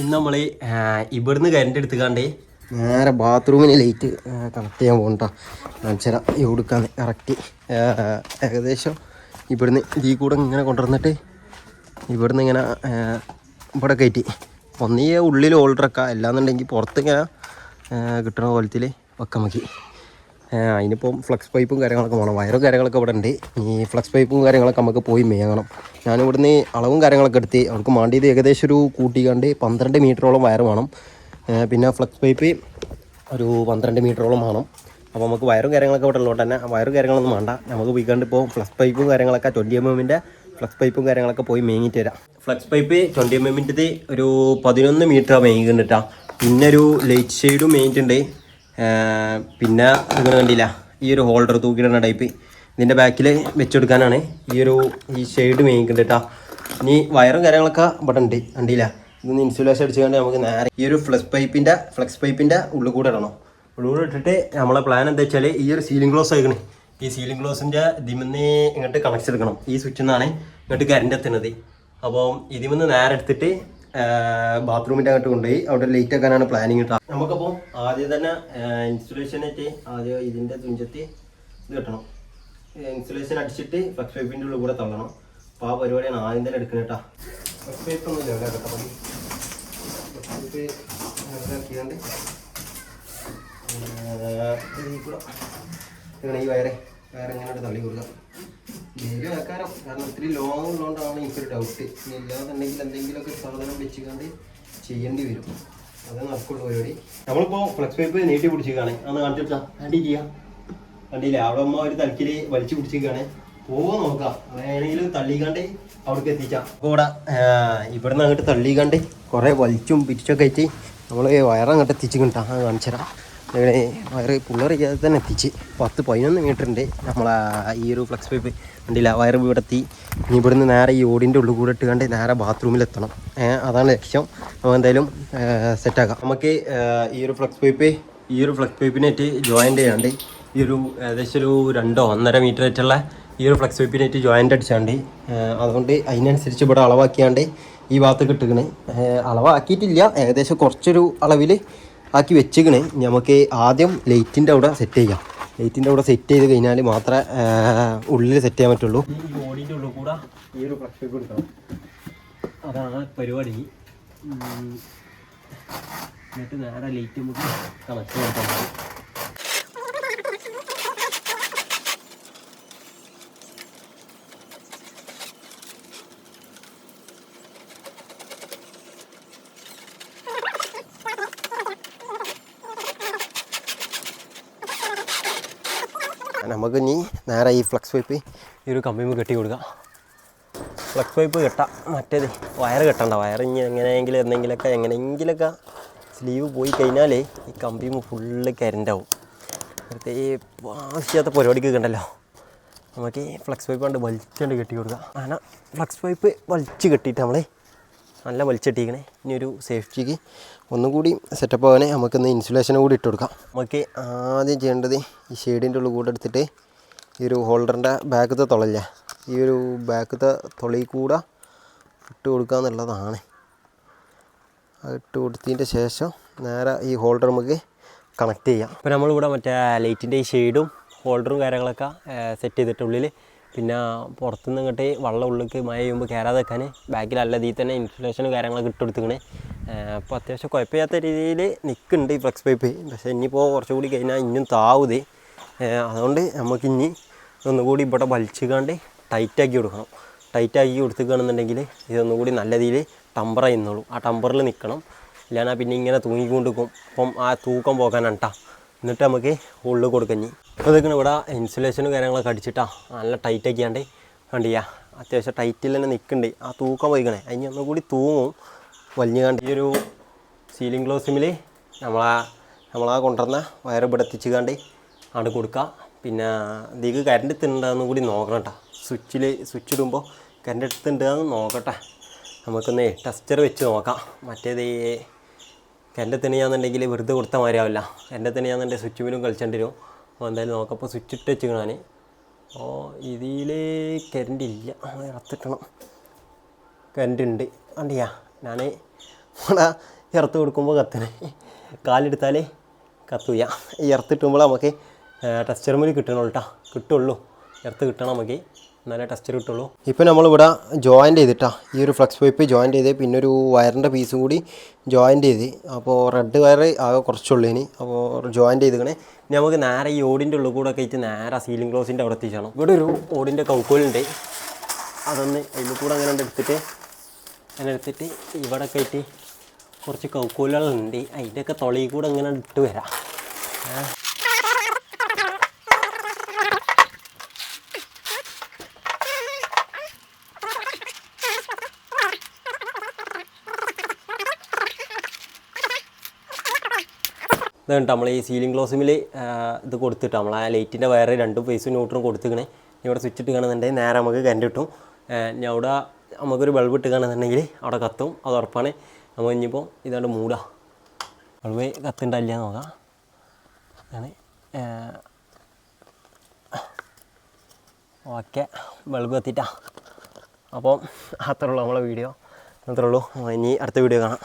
ഇന്ന് നമ്മൾ ഇവിടുന്ന് കറണ്ട് എടുത്തുകാണ്ട് നേരെ ബാത്റൂമിന് ലൈറ്റ് കണക്ട് ചെയ്യാൻ പോകണ്ട കാണിച്ചുതരാം. കൊടുക്കാൻ കറക്റ്റ് ഏകദേശം ഇവിടുന്ന് ഇതിൽ കൂടെ ഇങ്ങനെ കൊണ്ടുവന്നിട്ട് ഇവിടുന്ന് ഇങ്ങനെ ഇവിടെ കയറ്റി ഒന്നീ ഉള്ളിൽ ഓൾഡറൊക്കെ അല്ലാന്നുണ്ടെങ്കിൽ പുറത്തിങ്ങനെ കിട്ടുന്ന കോലത്തിൽ വെക്കാൻ മതി. അതിനിപ്പം ഫ്ലക്സ് പൈപ്പും കാര്യങ്ങളൊക്കെ വേണം. വയറും കാര്യങ്ങളൊക്കെ ഇവിടെ ഉണ്ട്. ഈ ഫ്ലക്സ് പൈപ്പും കാര്യങ്ങളൊക്കെ നമുക്ക് പോയി മേങ്ങണം. ഞാനിവിടുന്ന് അളവും കാര്യങ്ങളൊക്കെ എടുത്ത് അവർക്ക് മാണ്ടിയത് ഏകദേശം ഒരു കൂട്ടിക്കാണ്ട് 12 മീറ്ററോളം വയർ വേണം. പിന്നെ ഫ്ലക്സ് പൈപ്പ് ഒരു 12 മീറ്ററോളം വേണം. അപ്പോൾ നമുക്ക് വയറും കാര്യങ്ങളൊക്കെ ഇവിടെ ഉള്ളതുകൊണ്ട് തന്നെ വയറും കാര്യങ്ങളൊന്നും വേണ്ട. നമുക്ക് പോയിക്കാണ്ട് ഇപ്പോൾ ഫ്ലക്സ് പൈപ്പും കാര്യങ്ങളൊക്കെ 20 mm ഫ്ലക്സ് പൈപ്പും കാര്യങ്ങളൊക്കെ പോയി മേങ്ങിയിട്ട് വരാം. ഫ്ലക്സ് പൈപ്പ് 20 mm ഒരു 11 മീറ്ററാണ് മേങ്ങിണ്ടിട്ടാ. പിന്നെ ഒരു ലൈറ്റ് ഷെയ്ഡും മേങ്ങിയിട്ടുണ്ട്. പിന്നെ നിങ്ങൾ കണ്ടില്ല ഈ ഒരു ഹോൾഡർ തൂക്കിയിടുന്ന ടൈപ്പ് ഇതിൻ്റെ ബാക്കിൽ വെച്ചെടുക്കാനാണ് ഈ ഷെയ്ഡ് മേങ്ങിക്കുന്നത് കേട്ടോ. ഇനി വയറും കാര്യങ്ങളൊക്കെ ഇവിടെ ഉണ്ട്. കണ്ടില്ല, ഇതൊന്ന് ഇൻസുലേഷൻ അടിച്ചുകൊണ്ട് നമുക്ക് നേരെ ഈ ഒരു ഫ്ലക്സ് പൈപ്പിൻ്റെ ഉള്ളിൽ കൂടെ ഇടണം. ഉള്ളിൽ കൂടെ ഇട്ടിട്ട് നമ്മളെ പ്ലാൻ എന്താ വെച്ചാൽ ഈ ഒരു സീലിംഗ് ഗ്ലോസ് ആയിക്കണേ. ഈ സീലിംഗ് ഗ്ലോസിൻ്റെ ഇതിമെന്ന് ഇങ്ങോട്ട് കണക്ഷൻ എടുക്കണം. ഈ സ്വിച്ചിൽ നിന്നാണ് ഇങ്ങോട്ട് കറണ്ട് എത്തുന്നത്. അപ്പോൾ ഇതിമെന്ന് നേരെ എടുത്തിട്ട് ബാത്റൂമിൻ്റെ അങ്ങോട്ട് കൊണ്ടുപോയി അവിടെ ലൈറ്റ് ആക്കാനാണ് പ്ലാനിങ് കേട്ടോ. നമുക്കപ്പോൾ ആദ്യം തന്നെ ഇൻസുലേഷനായിട്ട് ആദ്യം ഇതിൻ്റെ തുഞ്ചത്ത് ഇത് കിട്ടണം. ഇൻസുലേഷൻ അടിച്ചിട്ട് ഫ്ലക്സ് പൈപ്പിൻ്റെ ഉള്ളിൽ കൂടെ തള്ളണം. അപ്പോൾ ആ പരിപാടിയാണ് ആദ്യം തന്നെ എടുക്കുന്നത് കേട്ടോ. ഫ്ലക്സ് പൈപ്പ് ഒന്നും ഇല്ല കേട്ടോ. ഫ്ലക്സ് പൈപ്പ് ആക്കിയാണ്ട് ഈ വയറ് ഇങ്ങനെ തള്ളി കൊടുക്കാം. ഡെയിലി ആക്കാരം, കാരണം ഇത്തിരി ലോങ് ഉള്ളതുകൊണ്ടാണ് എനിക്കൊരു ഡൗട്ട്. ഇനി ഇല്ലാന്നുണ്ടെങ്കിൽ എന്തെങ്കിലുമൊക്കെ സാധനം വെച്ചുകൊണ്ട് ചെയ്യേണ്ടി വരും. അതേ നടക്കുള്ളൂ പരിപാടി. നമ്മളിപ്പോൾ ഫ്ലക്സ് പൈപ്പ് നീട്ടി പിടിച്ചിരിക്കുകയാണ്. അന്ന് കാണിച്ചാ ആൻറ്റി ചെയ്യാം. കണ്ടില്ലേ, അവിടെ അമ്മ ഒരു തലക്കിൽ വലിച്ചു പിടിച്ചിരിക്കുകയാണ്. പോവാൻ നോക്കാം, വേണമെങ്കിലും തള്ളിക്കാണ്ട് അവിടേക്ക് എത്തിച്ചാൽ. അപ്പോൾ ഇവിടുന്ന് അങ്ങോട്ട് തള്ളിക്കാണ്ട് കുറേ വലിച്ചും പിരിച്ചൊക്കെ ആയിട്ട് നമ്മൾ വയറങ്ങോട്ട് എത്തിച്ച് കിട്ടാം. കാണിച്ചുതരാം. വയറ് പുള്ളറിയാതെ തന്നെ എത്തിച്ച് 10-11 മീറ്റർ ഉണ്ട് നമ്മളെ ഈ ഒരു ഫ്ലക്സ് പൈപ്പ്. കണ്ടില്ല, വയറ് ഇവിടെ എത്തി. ഇനി ഇവിടുന്ന് നേരെ ഈ ഓടിൻ്റെ ഉള്ളിൽ കൂടെ ഇട്ടുകൊണ്ട് നേരെ ബാത്റൂമിലെത്തണം. അതാണ് ലക്ഷ്യം. നമുക്ക് എന്തായാലും സെറ്റാക്കാം. നമുക്ക് ഈ ഒരു ഫ്ലക്സ് പൈപ്പിനായിട്ട് ജോയിൻ്റ് ചെയ്യാണ്ട് ഏകദേശം ഒരു 2-1.5 മീറ്റർ ആയിട്ടുള്ള ഈ ഒരു ഫ്ലക്സ് പൈപ്പിനായിട്ട് ജോയിൻ്റ് അടിച്ചാണ്ട്, അതുകൊണ്ട് അതിനനുസരിച്ച് ഇവിടെ അളവാക്കിയാണ്ട് ഈ ഭാഗത്ത് ഇട്ടുകണ്. അളവാക്കിയിട്ടില്ല, ഏകദേശം കുറച്ചൊരു അളവിൽ ആക്കി വെച്ചിക്കണ്. നമുക്ക് ആദ്യം ലൈറ്റിൻ്റെ അവിടെ സെറ്റ് ചെയ്യാം. ലൈറ്റിൻ്റെ അവിടെ സെറ്റ് ചെയ്ത് കഴിഞ്ഞാൽ മാത്രമേ ഉള്ളിൽ സെറ്റ് ചെയ്യാൻ പറ്റുള്ളൂ. ഈ ബോഡീൻ്റെ ഉള്ളിൽ കൂടെ ഈ ഒരു ഫ്ലക്സ് പൈപ്പ് എടുക്കണം. അതാണ് പരിപാടി. എന്നിട്ട് നേരെ ലൈറ്റ് നമുക്ക് കണക്ട് ചെയ്യാൻ. നമുക്ക് ഇനി നേരെ ഈ ഫ്ലക്സ് പൈപ്പ് ഈ ഒരു കമ്പിമ കെട്ടി കൊടുക്കാം. ഫ്ലക്സ് പൈപ്പ് കെട്ടാം, മറ്റേത് വയർ കെട്ടണ്ട. വയർ ഇനി എങ്ങനെയെങ്കിലൊക്കെ സ്ലീവ് പോയി കഴിഞ്ഞാൽ ഈ കമ്പിമ ഫുള്ള് കരണ്ടാവും. അടുത്ത ഈ ആവശ്യത്തെ പരിപാടിക്ക് കണ്ടല്ലോ, നമുക്ക് ഈ ഫ്ലക്സ് പൈപ്പ് കൊണ്ട് വലിച്ചുകൊണ്ട് കെട്ടി കൊടുക്കാം. അങ്ങനെ ഫ്ലക്സ് പൈപ്പ് വലിച്ച് കെട്ടിയിട്ട് നമ്മൾ നല്ല വലിച്ചെട്ടിക്കണേ. ഇനി ഒരു സേഫ്റ്റിക്ക് ഒന്നുകൂടി സെറ്റപ്പ് ആവാനേ നമുക്കൊന്ന് ഇൻസുലേഷനും കൂടി ഇട്ട് കൊടുക്കാം. നമുക്ക് ആദ്യം ചെയ്യേണ്ടത് ഈ ഷെയ്ഡിൻ്റെ ഉള്ളിൽ കൂടെ എടുത്തിട്ട് ഈ ഒരു ഹോൾഡറിൻ്റെ ബാക്കത്തെ തുളയില്ലേ, ഈ ഒരു ബാക്കത്തെ തുളയിൽ കൂടെ ഇട്ട് കൊടുക്കുക എന്നുള്ളതാണ്. അത് ഇട്ട് കൊടുത്തതിൻ്റെ ശേഷം നേരെ ഈ ഹോൾഡർ നമുക്ക് കണക്ട് ചെയ്യാം. അപ്പോൾ നമ്മളിവിടെ മറ്റേ ലൈറ്റിൻ്റെ ഈ ഷെയ്ഡും ഹോൾഡറും കാര്യങ്ങളൊക്കെ സെറ്റ് ചെയ്തിട്ട് ഉള്ളിൽ, പിന്നെ പുറത്തുനിന്ന് ഇങ്ങോട്ട് വെള്ളം ഉള്ളിലേക്ക് മഴ ചെയ്യുമ്പോൾ കയറാതെ വെക്കാൻ ബാക്കിൽ നല്ല രീതിയിൽ തന്നെ ഇൻസുലേഷനും കാര്യങ്ങളൊക്കെ ഇട്ട് കൊടുത്തിക്കണേ. അപ്പോൾ അത്യാവശ്യം കുഴപ്പമില്ലാത്ത രീതിയിൽ നിൽക്കുന്നുണ്ട് ഈ ഫ്ലക്സ് പൈപ്പ്. പക്ഷേ ഇനിയിപ്പോൾ കുറച്ചുകൂടി കഴിഞ്ഞാൽ ഇനിയും താവുത്. അതുകൊണ്ട് നമുക്കിനി ഒന്നുകൂടി ഇവിടെ വലിച്ചുകാണ്ട് ടൈറ്റാക്കി കൊടുക്കണം. ടൈറ്റാക്കി കൊടുക്കുകയാണെന്നുണ്ടെങ്കിൽ ഇതൊന്നുകൂടി നല്ല രീതിയിൽ ടമ്പർ ചെയ്യുന്നുള്ളൂ. ആ ടമ്പറിൽ നിൽക്കണം. ഇല്ലാതെ പിന്നെ ഇങ്ങനെ തൂങ്ങിക്കൊണ്ടിരിക്കും. അപ്പം ആ തൂക്കം പോകാനാണ് കേട്ടോ. എന്നിട്ട് നമുക്ക് ഉള്ളിൽ കൊടുക്കഞ്ഞി. അപ്പോൾ ഇതൊക്കെ ഇവിടെ ഇൻസുലേഷനും കാര്യങ്ങളൊക്കെ അടിച്ചിട്ടാ നല്ല ടൈറ്റാക്കിയാണ്ട് കണ്ടില്ല, അത്യാവശ്യം ടൈറ്റിൽ തന്നെ നിൽക്കുന്നുണ്ട്. ആ തൂക്കം പോയിക്കണേ, അതിന് ഒന്നുകൂടി തൂങ്ങും വലിഞ്ഞുകാണ്ട്. ഈ ഒരു സീലിംഗ് ഗ്ലോസിമിൽ നമ്മളാ കൊണ്ടുവന്ന വയർ ഇവിടെ എത്തിച്ചുകാണ്ട് അവിടെ കൊടുക്കുക. പിന്നെ ഇതിലേക്ക് കറണ്ട് എത്തുന്നുണ്ടെന്നും കൂടി നോക്കണം കേട്ടോ. സ്വിച്ച് ഇടുമ്പോൾ കറണ്ട് എത്തുന്നുണ്ടെന്ന് നോക്കട്ടെ. നമുക്കൊന്ന് ടെസ്റ്റർ വെച്ച് നോക്കാം. മറ്റേത് കറണ്ട് എത്തണിയാന്നുണ്ടെങ്കിൽ വെറുതെ കൊടുത്താൽ മാതിരിയാവില്ല. കറണ്ട് എത്തണിയാന്നുണ്ടെങ്കിൽ സ്വിച്ച് മീനും കളിച്ചേണ്ടി വരും. അപ്പോൾ എന്തായാലും നോക്കാം. അപ്പോൾ സ്വിച്ച് ഇട്ട് വെച്ച് ഞാൻ ഇതിൽ കറണ്ട് ഇല്ല, ഇറത്തിട്ടണം. കറണ്ട് ഉണ്ട്. കണ്ടിയാ, ഞാൻ ഇവിടെ ഇറത്ത് കൊടുക്കുമ്പോൾ കത്തണേ, കാലെടുത്താൽ കത്തൂല. ഈ ഇറത്ത് കിട്ടുമ്പോൾ നമുക്ക് ടെസ്റ്റർമിൽ കിട്ടുള്ളൂ. ഇറത്ത് കിട്ടണം നമുക്ക്, എന്നാലേ ടെസ്റ്റർ കിട്ടുള്ളൂ. ഇപ്പം നമ്മളിവിടെ ജോയിൻ്റ് ചെയ്തിട്ടാ, ഈ ഒരു ഫ്ലക്സ് പൈപ്പ് ജോയിൻ്റ് ചെയ്ത് പിന്നെ ഒരു വയറിൻ്റെ പീസും കൂടി ജോയിൻ്റ് ചെയ്ത്. അപ്പോൾ റെഡ് വയർ ആകെ കുറച്ചുള്ളൂ ഇനി, അപ്പോൾ ജോയിൻ്റ് ചെയ്തിക്കണേ. ഇനി നമുക്ക് നേരെ ഈ ഓടിൻ്റെ ഉള്ളിൽ കൂടെ ഒക്കെ ആയിട്ട് നേരെ സീലിംഗ് ക്ലോസിൻ്റെ അവിടെ എത്തിച്ചാണ്. ഇവിടെ ഒരു ഓടിൻ്റെ കൗക്കോലുണ്ട്, അതൊന്ന് അതിൽ കൂടെ അങ്ങനെ എടുത്തിട്ട് ഇവിടെ ഒക്കെ ആയിട്ട് കുറച്ച് കൗക്കോലുകളുണ്ട്, അതിൻ്റെയൊക്കെ തൊളയിൽ കൂടെ അങ്ങനെ ഇട്ട് വരാം. ഇതുണ്ട് നമ്മൾ ഈ സീലിംഗ് ക്ലോസിമിൽ ഇത് കൊടുത്തിട്ട് നമ്മൾ ആ ലൈറ്റിൻ്റെ വയറ് 2 ഫേസും ന്യൂട്രും കൊടുത്തിക്കണേ. ഇവിടെ സ്വിച്ച് ഇട്ട് കാണുന്നുണ്ടെങ്കിൽ നേരെ നമുക്ക് കറണ്ട് കിട്ടും. ഇനി അവിടെ നമുക്കൊരു ബൾബ് ഇട്ട് കാണുന്നുണ്ടെങ്കിൽ അവിടെ കത്തും, അത് ഉറപ്പാണ്. നമ്മൾ ഇനിയിപ്പോൾ ഇതാണ്ട് മൂടാം, ബൾബ് കത്തുണ്ടല്ല നോക്കാം. അങ്ങനെ ഓക്കെ, ബൾബ് കത്തിയിട്ടാ. അപ്പം അത്രേ ഉള്ളൂ നമ്മളെ വീഡിയോ, അത്രേ ഉള്ളൂ. ഇനി അടുത്ത വീഡിയോ കാണാം.